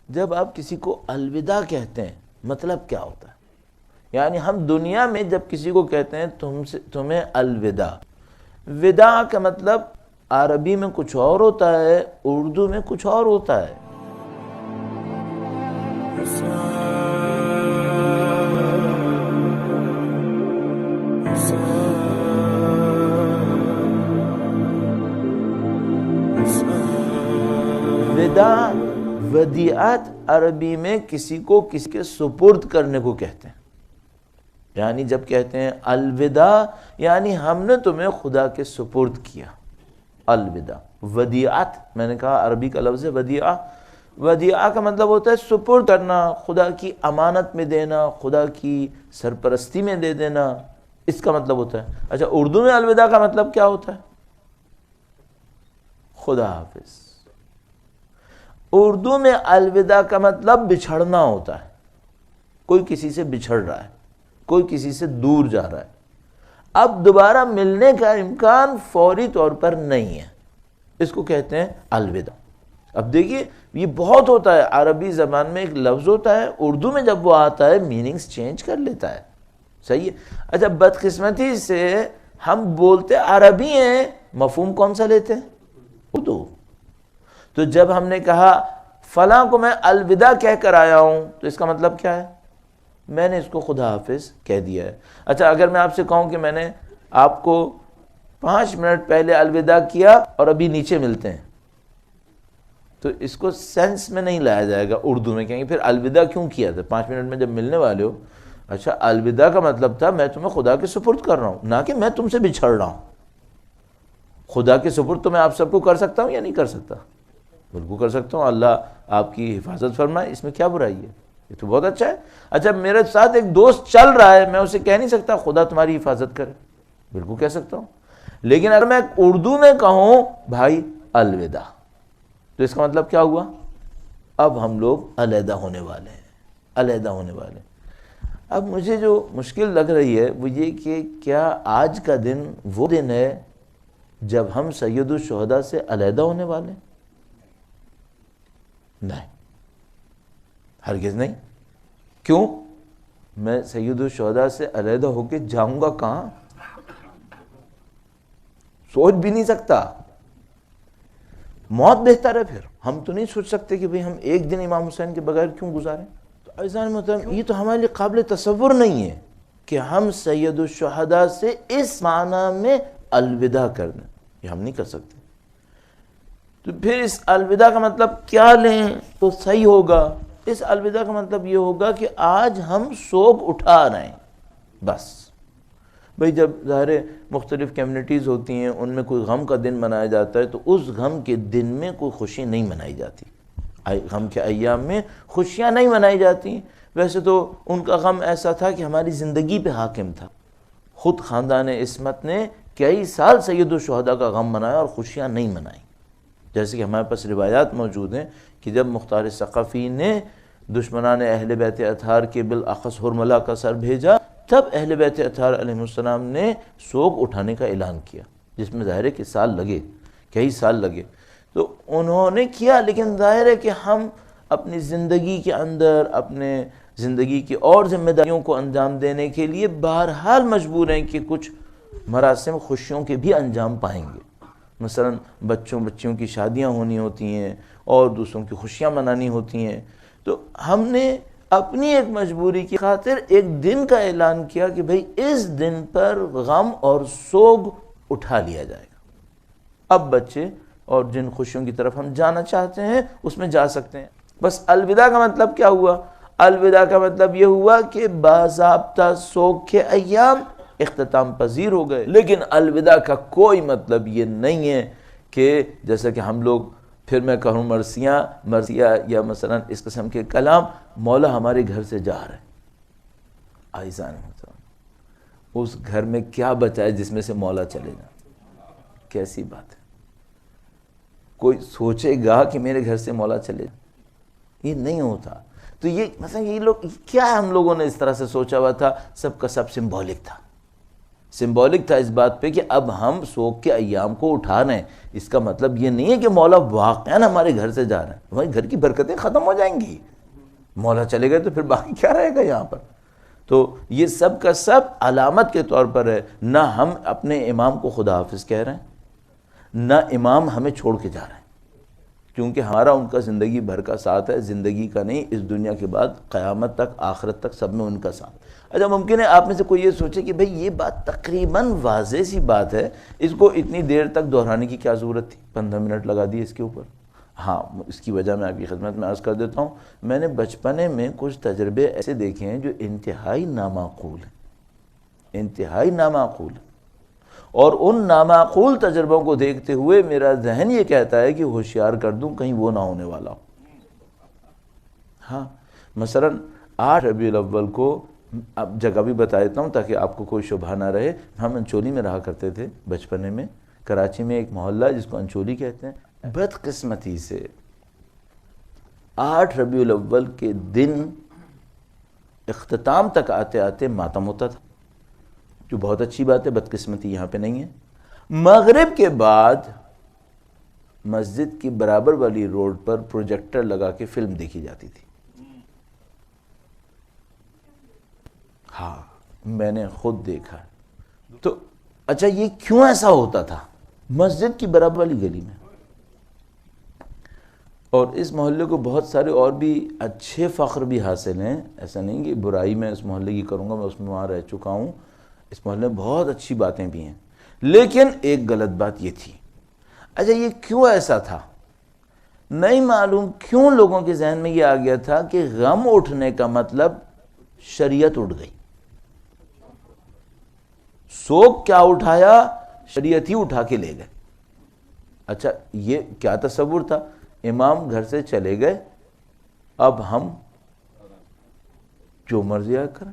جب آپ کسی کو الوداع کہتے ہیں مطلب کیا ہوتا ہے؟ یعنی ہم دنیا میں جب کسی کو کہتے ہیں تمہیں الوداع، وداع کا مطلب عربی میں کچھ اور ہوتا ہے، اردو میں کچھ اور ہوتا ہے۔ وداع، ودیعت عربی میں کسی کو کسی کے سپرد کرنے کو کہتے ہیں۔ یعنی جب کہتے ہیں الوداع یعنی ہم نے تمہیں خدا کے سپرد کیا، الوداع۔ ودیعت میں نے کہا عربی کا لفظ ہے ودیعہ، ودیعہ کا مطلب ہوتا ہے سپرد کرنا، خدا کی امانت میں دینا، خدا کی سرپرستی میں دے دینا، اس کا مطلب ہوتا ہے۔ اچھا اردو میں الوداع کا مطلب کیا ہوتا ہے؟ خدا حافظ۔ اردو میں الوداع کا مطلب بچھڑنا ہوتا ہے، کوئی کسی سے بچھڑ رہا ہے، کوئی کسی سے دور جا رہا ہے، اب دوبارہ ملنے کا امکان فوری طور پر نہیں ہے، اس کو کہتے ہیں الوداع۔ اب دیکھیے یہ بہت ہوتا ہے، عربی زبان میں ایک لفظ ہوتا ہے، اردو میں جب وہ آتا ہے میننگز چینج کر لیتا ہے، صحیح ہے۔ اچھا بدقسمتی سے ہم بولتے عربی ہیں، مفہوم کون سا لیتے ہیں؟ اردو۔ تو جب ہم نے کہا فلاں کو میں الوداع کہہ کر آیا ہوں تو اس کا مطلب کیا ہے؟ میں نے اس کو خدا حافظ کہہ دیا ہے۔ اچھا اگر میں آپ سے کہوں کہ میں نے آپ کو 5 منٹ پہلے الوداع کیا اور ابھی نیچے ملتے ہیں، تو اس کو سینس میں نہیں لایا جائے گا، اردو میں کہیں گے پھر الوداع کیوں کیا تھا 5 منٹ میں جب ملنے والے ہو؟ اچھا الوداع کا مطلب تھا میں تمہیں خدا کے سپرد کر رہا ہوں، نہ کہ میں تم سے بچھڑ رہا ہوں۔ خدا کے سپرد تو میں آپ سب کو کر سکتا ہوں یا نہیں کر سکتا؟ بالکل کر سکتا ہوں، اللہ آپ کی حفاظت فرمائے، اس میں کیا برائی ہے؟ یہ تو بہت اچھا ہے۔ اچھا میرے ساتھ ایک دوست چل رہا ہے، میں اسے کہہ نہیں سکتا خدا تمہاری حفاظت کرے؟ بالکل کہہ سکتا ہوں۔ لیکن اگر میں اردو میں کہوں بھائی الوداع تو اس کا مطلب کیا ہوا؟ اب ہم لوگ علیحدہ ہونے والے ہیں، علیحدہ ہونے والے ہیں۔ اب مجھے جو مشکل لگ رہی ہے وہ یہ کہ کیا آج کا دن وہ دن ہے جب ہم سید الشہداء سے علیحدہ ہونے والے ہیں؟ نہیں، ہرگز نہیں۔ کیوں؟ میں سید الشہداء سے علیحدہ ہو کے جاؤں گا کہاں؟ سوچ بھی نہیں سکتا۔ موت بہتر ہے۔ پھر ہم تو نہیں سوچ سکتے کہ بھئی ہم ایک دن امام حسین کے بغیر کیوں گزاریں۔ تو عزیزان محترم یہ تو ہمارے لیے قابل تصور نہیں ہے کہ ہم سید الشہداء سے اس معنی میں الوداع کر دیں، یہ ہم نہیں کر سکتے۔ تو پھر اس الوداع کا مطلب کیا لیں تو صحیح ہوگا؟ اس الوداع کا مطلب یہ ہوگا کہ آج ہم سوگ اٹھا رہے ہیں، بس۔ بھئی جب ظاہر مختلف کمیونٹیز ہوتی ہیں، ان میں کوئی غم کا دن منایا جاتا ہے تو اس غم کے دن میں کوئی خوشی نہیں منائی جاتی، غم کے ایام میں خوشیاں نہیں منائی جاتی۔ ویسے تو ان کا غم ایسا تھا کہ ہماری زندگی پہ حاکم تھا، خود خاندان عصمت نے کئی سال سید الشہداء کا غم منایا اور خوشیاں نہیں منائیں۔ جیسے کہ ہمارے پاس روایات موجود ہیں کہ جب مختار ثقفی نے دشمنان اہل بیت اطہار کے بالاخص حرملہ کا سر بھیجا، تب اہل بیت اطہار علیہ السلام نے سوگ اٹھانے کا اعلان کیا، جس میں ظاہر ہے کہ سال لگے، کئی سال لگے۔ تو انہوں نے کیا، لیکن ظاہر ہے کہ ہم اپنی زندگی کے اندر اپنے زندگی کی اور ذمہ داریوں کو انجام دینے کے لیے بہرحال مجبور ہیں کہ کچھ مراسم خوشیوں کے بھی انجام پائیں گے۔ مثلا بچیوں کی شادیاں ہونی ہوتی ہیں اور دوسروں کی خوشیاں منانی ہوتی ہیں۔ تو ہم نے اپنی ایک مجبوری کی خاطر ایک دن کا اعلان کیا کہ بھئی اس دن پر غم اور سوگ اٹھا لیا جائے گا۔ اب بچے اور جن خوشیوں کی طرف ہم جانا چاہتے ہیں اس میں جا سکتے ہیں۔ بس الوداع کا مطلب کیا ہوا؟ الوداع کا مطلب یہ ہوا کہ باضابطہ سوگ کے ایام اختتام پذیر ہو گئے۔ لیکن الوداع کا کوئی مطلب یہ نہیں ہے کہ جیسا کہ ہم لوگ، پھر میں کہوں مرثیہ یا مثلا اس قسم کے کلام، مولا ہمارے گھر سے جا رہے ہیں۔ عزیزان محترم اس گھر میں کیا بچا ہے جس میں سے مولا چلے جائیں؟ کیسی بات ہے؟ کوئی سوچے گا کہ میرے گھر سے مولا چلے جائیں؟ یہ نہیں ہوتا۔ تو یہ مثلا یہ لوگ کیا ہم لوگوں نے اس طرح سے سوچا ہوا تھا، سب کا سب سمبولک تھا، سمبولک تھا اس بات پہ کہ اب ہم سوگ کے ایام کو اٹھا رہے ہیں. اس کا مطلب یہ نہیں ہے کہ مولا واقعاً ہمارے گھر سے جا رہے ہیں. ہمارے گھر کی برکتیں ختم ہو جائیں گی. مولا چلے گئے تو پھر باقی کیا رہے گا یہاں پر. تو یہ سب کا سب علامت کے طور پر ہے. نہ ہم اپنے امام کو خدا حافظ کہہ رہے ہیں، نہ امام ہمیں چھوڑ کے جا رہے ہیں، کیونکہ ہمارا ان کا زندگی بھر کا ساتھ ہے، زندگی کا نہیں، اس دنیا کے بعد قیامت تک، آخرت تک، سب میں ان کا ساتھ. اچھا ممکن ہے آپ میں سے کوئی یہ سوچے کہ بھئی یہ بات تقریباً واضح سی بات ہے، اس کو اتنی دیر تک دہرانے کی کیا ضرورت تھی، 15 منٹ لگا دیے اس کے اوپر. ہاں، اس کی وجہ میں آپ کی خدمت میں عرض کر دیتا ہوں. میں نے بچپنے میں کچھ تجربے ایسے دیکھے ہیں جو انتہائی نامعقول ہیں، انتہائی نامعقول ہیں. اور ان نامعقول تجربوں کو دیکھتے ہوئے میرا ذہن یہ کہتا ہے کہ ہوشیار کر دوں کہیں وہ نہ ہونے والا ہو. ہاں، مثلا 8 ربیع الاول کو، اب جگہ بھی بتا دیتا ہوں تاکہ آپ کو کوئی شبہ نہ رہے. ہم انچولی میں رہا کرتے تھے بچپنے میں. کراچی میں ایک محلہ جس کو انچولی کہتے ہیں. بدقسمتی سے 8 ربیع الاول کے دن اختتام تک آتے آتے ماتم ہوتا تھا، جو بہت اچھی بات ہے، بدقسمتی یہاں پہ نہیں ہے. مغرب کے بعد مسجد کی برابر والی روڈ پر پروجیکٹر لگا کے فلم دیکھی جاتی تھی. ہاں، میں نے خود دیکھا. تو اچھا یہ کیوں ایسا ہوتا تھا؟ مسجد کی برابر والی گلی میں. اور اس محلے کو بہت سارے اور بھی اچھے فخر بھی حاصل ہیں. ایسا نہیں کہ برائی میں اس محلے کی کروں گا، میں اس میں وہاں رہ چکا ہوں. اس محلے میں بہت اچھی باتیں بھی ہیں، لیکن ایک غلط بات یہ تھی. اچھا یہ کیوں ایسا تھا؟ نہیں معلوم کیوں لوگوں کے ذہن میں یہ آ گیا تھا کہ غم اٹھنے کا مطلب شریعت اٹھ گئی. سوگ کیا اٹھایا؟ شریعت ہی اٹھا کے لے گئے. اچھا یہ کیا تصور تھا؟ امام گھر سے چلے گئے، اب ہم جو مرضی کریں.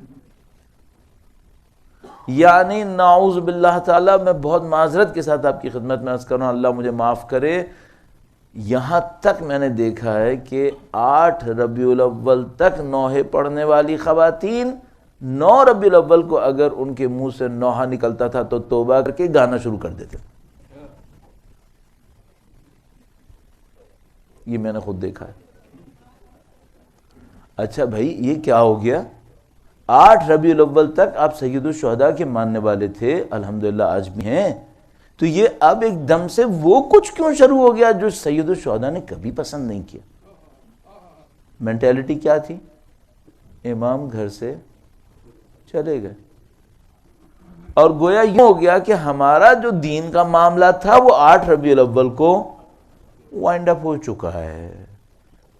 یعنی نعوذ باللہ تعالی، میں بہت معذرت کے ساتھ آپ کی خدمت میں عرض کر رہا ہوں، اللہ مجھے معاف کرے، یہاں تک میں نے دیکھا ہے کہ 8 ربیع الاول تک نوحے پڑھنے والی خواتین 9 ربیع الاول کو اگر ان کے منہ سے نوحہ نکلتا تھا تو توبہ کر کے گانا شروع کر دیتے. یہ میں نے خود دیکھا ہے. اچھا بھائی یہ کیا ہو گیا؟ 8 ربیع الاول تک آپ سید الشہداء کے ماننے والے تھے، الحمدللہ آج بھی ہیں. تو یہ اب ایک دم سے وہ کچھ کیوں شروع ہو گیا جو سید الشہداء نے کبھی پسند نہیں کیا؟ مینٹیلٹی کیا تھی؟ امام گھر سے چلے گئے، اور گویا یہ ہو گیا کہ ہمارا جو دین کا معاملہ تھا وہ 8 ربیع الاول کو وائنڈ اپ ہو چکا ہے.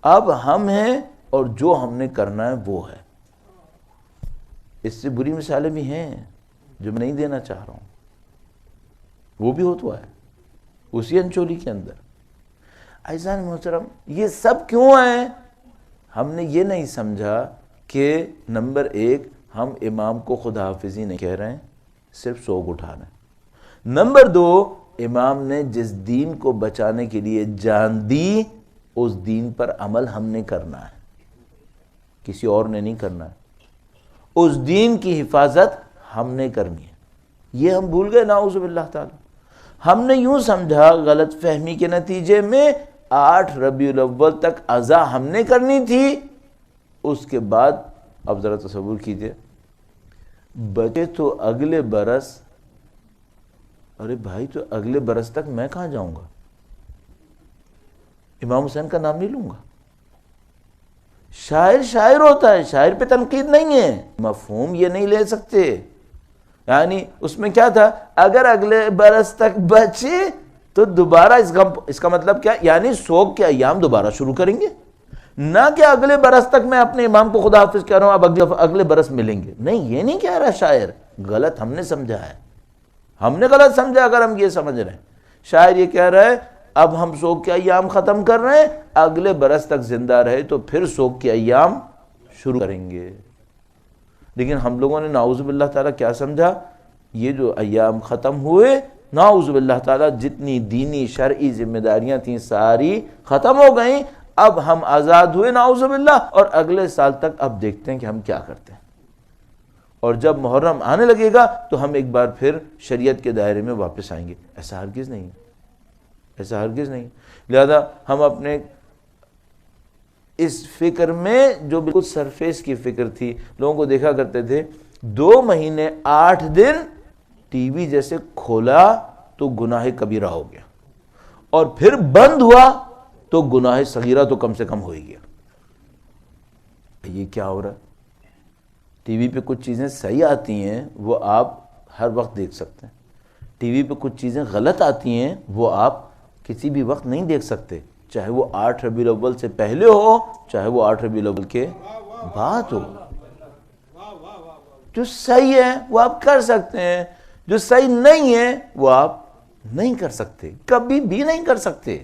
اب ہم ہیں اور جو ہم نے کرنا ہے وہ ہے. اس سے بری مثالیں بھی ہیں جو میں نہیں دینا چاہ رہا ہوں، وہ بھی ہوتا ہے اسی انچولی کے اندر. عزیزان محترم، یہ سب کیوں ہے؟ ہم نے یہ نہیں سمجھا کہ نمبر 1 ہم امام کو خدا حافظی نہیں کہہ رہے ہیں، صرف سوگ اٹھا رہے ہیں. نمبر 2، امام نے جس دین کو بچانے کے لیے جان دی اس دین پر عمل ہم نے کرنا ہے، کسی اور نے نہیں کرنا ہے. اس دین کی حفاظت ہم نے کرنی ہے. یہ ہم بھول گئے نعوذ باللہ تعالی. ہم نے یوں سمجھا غلط فہمی کے نتیجے میں 8 ربیع الاول تک عزا ہم نے کرنی تھی. اس کے بعد اب ذرا تصور کیجئے، بچے تو اگلے برس، ارے بھائی تو اگلے برس تک میں کہاں جاؤں گا؟ امام حسین کا نام نہیں لوں گا. شاعر ہوتا ہے، شاعر پہ تنقید نہیں ہے. مفہوم یہ نہیں لے سکتے. یعنی اس میں کیا تھا؟ اگر اگلے برس تک بچے تو دوبارہ اس کا مطلب کیا؟ یعنی سوگ کے ایام دوبارہ شروع کریں گے، نہ کہ اگلے برس تک میں اپنے امام کو خدا حافظ کہہ رہا ہوں اب اگلے برس ملیں گے. نہیں، یہ نہیں کہہ رہا شاعر. غلط ہم نے سمجھا ہے، ہم نے غلط سمجھا اگر ہم یہ سمجھ رہے ہیں. شاعر یہ کہہ رہا ہے اب ہم سوگ کے ایام ختم کر رہے ہیں، اگلے برس تک زندہ رہے تو پھر سوگ کے ایام شروع کریں گے. لیکن ہم لوگوں نے نعوذ باللہ تعالیٰ کیا سمجھا؟ یہ جو ایام ختم ہوئے، نعوذ باللہ تعالیٰ جتنی دینی شرعی ذمہ داریاں تھیں ساری ختم ہو گئیں. اب ہم آزاد ہوئے نعوذ باللہ، اور اگلے سال تک اب دیکھتے ہیں کہ ہم کیا کرتے ہیں. اور جب محرم آنے لگے گا تو ہم ایک بار پھر شریعت کے دائرے میں واپس آئیں گے. ایسا ہرگز نہیں، ایسا ہرگز نہیں. لہذا ہم اپنے اس فکر میں جو بالکل سرفیس کی فکر تھی، لوگوں کو دیکھا کرتے تھے 2 مہینے 8 دن ٹی وی جیسے کھولا تو گناہ کبیرہ ہو گیا، اور پھر بند ہوا تو گناہ صغیرہ تو کم سے کم ہو ہی گیا. یہ کیا ہو رہا ہے؟ ٹی وی پہ کچھ چیزیں صحیح آتی ہیں وہ آپ ہر وقت دیکھ سکتے ہیں، ٹی وی پہ کچھ چیزیں غلط آتی ہیں وہ آپ کسی بھی وقت نہیں دیکھ سکتے، چاہے وہ 8 ربیع الاول سے پہلے ہو چاہے وہ 8 ربیع الاول کے بعد ہو. جو صحیح ہے وہ آپ کر سکتے ہیں، جو صحیح نہیں ہے وہ آپ نہیں کر سکتے، کبھی بھی نہیں کر سکتے.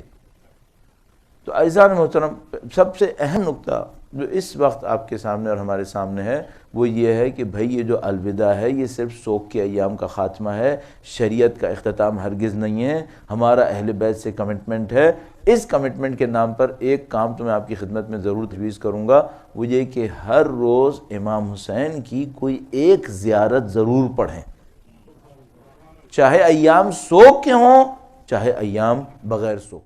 تو عزیزان محترم، سب سے اہم نقطہ جو اس وقت آپ کے سامنے اور ہمارے سامنے ہے وہ یہ ہے کہ بھئی یہ جو الوداع ہے یہ صرف سوگ کے ایام کا خاتمہ ہے، شریعت کا اختتام ہرگز نہیں ہے. ہمارا اہل بیت سے کمٹمنٹ ہے. اس کمٹمنٹ کے نام پر ایک کام تو میں آپ کی خدمت میں ضرور تجویز کروں گا، وہ یہ کہ ہر روز امام حسین کی کوئی ایک زیارت ضرور پڑھیں، چاہے ایام سوگ کے ہوں چاہے ایام بغیر سوگ.